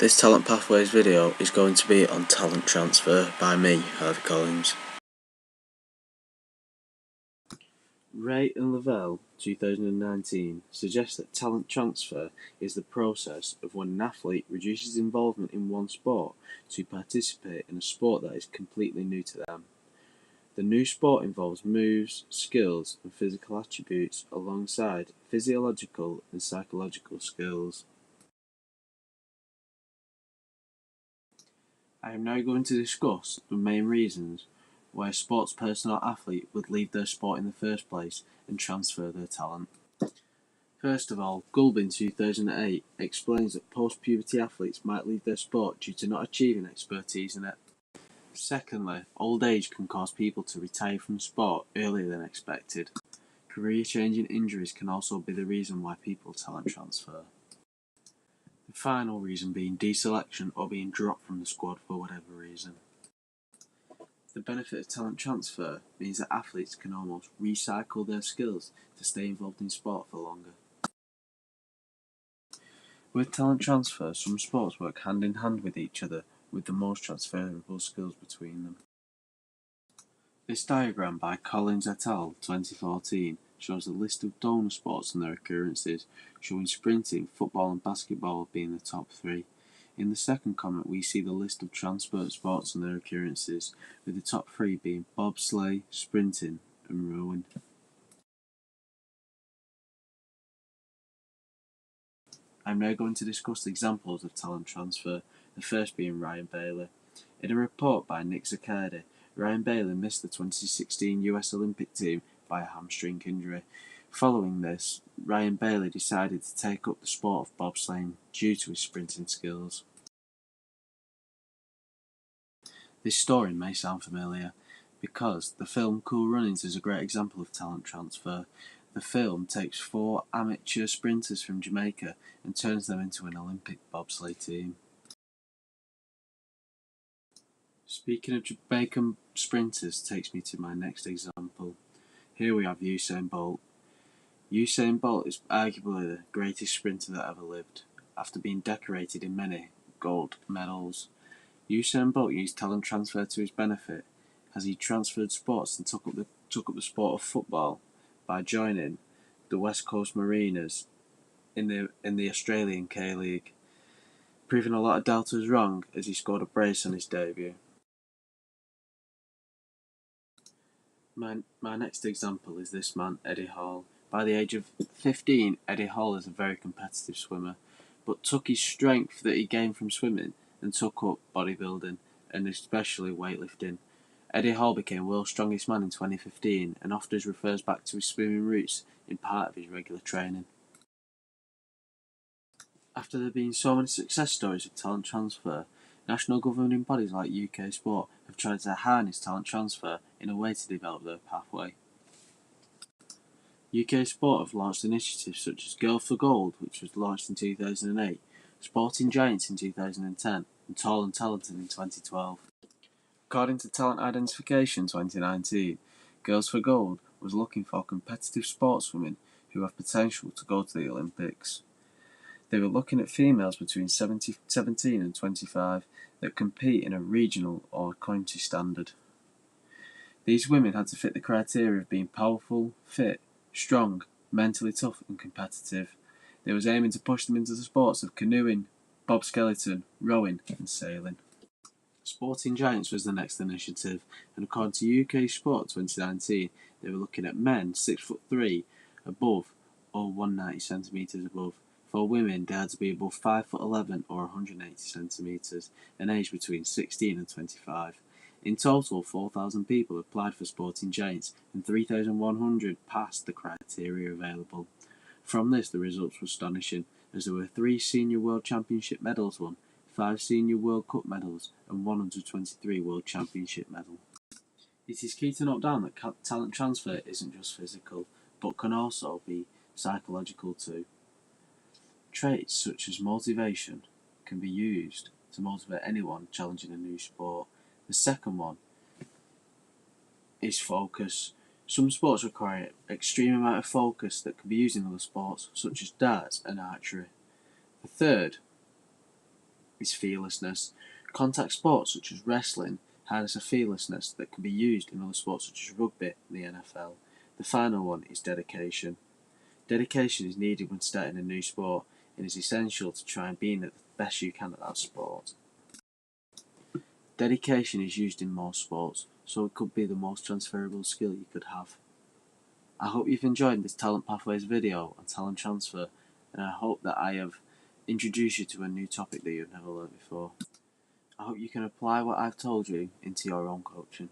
This Talent Pathways video is going to be on talent transfer by me, Harvey Collins. Ray and Lavelle, 2019, suggests that talent transfer is the process of when an athlete reduces involvement in one sport to participate in a sport that is completely new to them. The new sport involves moves, skills, and physical attributes alongside physiological and psychological skills. I am now going to discuss the main reasons why a sports person or athlete would leave their sport in the first place and transfer their talent. First of all, Gulbin 2008 explains that post-puberty athletes might leave their sport due to not achieving expertise in it. Secondly, old age can cause people to retire from sport earlier than expected. Career-changing injuries can also be the reason why people talent transfer. The final reason being deselection or being dropped from the squad for whatever reason. The benefit of talent transfer means that athletes can almost recycle their skills to stay involved in sport for longer. With talent transfer, some sports work hand in hand with each other, with the most transferable skills between them. This diagram by Collins et al. 2014 shows a list of donor sports and their occurrences, showing sprinting, football and basketball being the top three. In the second comment we see the list of transfer sports and their occurrences, with the top three being bobsleigh, sprinting and rowing. I am now going to discuss the examples of talent transfer, the first being Ryan Bailey. In a report by Nick Zaccardi, Ryan Bailey missed the 2016 US Olympic team by a hamstring injury. Following this, Ryan Bailey decided to take up the sport of bobsleighing due to his sprinting skills. This story may sound familiar, because the film Cool Runnings is a great example of talent transfer. The film takes 4 amateur sprinters from Jamaica and turns them into an Olympic bobsleigh team. Speaking of Jamaican sprinters takes me to my next example. Here we have Usain Bolt. Usain Bolt is arguably the greatest sprinter that ever lived, after being decorated in many gold medals. Usain Bolt used talent transfer to his benefit, as he transferred sports and took up the sport of football by joining the West Coast Mariners in the Australian K-League, proving a lot of doubters wrong as he scored a brace on his debut. My next example is this man, Eddie Hall. By the age of 15, Eddie Hall is a very competitive swimmer, but took his strength that he gained from swimming and took up bodybuilding, and especially weightlifting. Eddie Hall became world's strongest man in 2015 and often refers back to his swimming roots in part of his regular training. After there being so many success stories of talent transfer, national governing bodies like UK Sport have tried to harness talent transfer in a way to develop their pathway. UK Sport have launched initiatives such as Girls for Gold, which was launched in 2008, Sporting Giants in 2010, and Tall and Talented in 2012. According to Talent Identification 2019, Girls for Gold was looking for competitive sportswomen who have potential to go to the Olympics. They were looking at females between 17 and 25 that compete in a regional or county standard. These women had to fit the criteria of being powerful, fit, strong, mentally tough and competitive. They was aiming to push them into the sports of canoeing, bobskeleton, rowing and sailing. Sporting Giants was the next initiative, and according to UK Sport 2019, they were looking at men 6'3" above or 190cm above. For women, they had to be above 5'11" or 180cm and aged between 16 and 25. In total, 4,000 people applied for Sporting Giants and 3,100 passed the criteria available. From this, the results were astonishing, as there were 3 Senior World Championship medals won, 5 Senior World Cup medals and 123 World Championship medals. It is key to note down that talent transfer isn't just physical, but can also be psychological too. Traits such as motivation can be used to motivate anyone challenging a new sport. The second one is focus. Some sports require an extreme amount of focus that can be used in other sports, such as darts and archery. The third is fearlessness. Contact sports such as wrestling harness a fearlessness that can be used in other sports such as rugby and the NFL. The final one is dedication. Dedication is needed when starting a new sport and is essential to try and be the best you can at that sport. Dedication is used in most sports, so it could be the most transferable skill you could have. I hope you've enjoyed this Talent Pathways video on talent transfer, and I hope that I have introduced you to a new topic that you've never learned before. I hope you can apply what I've told you into your own coaching.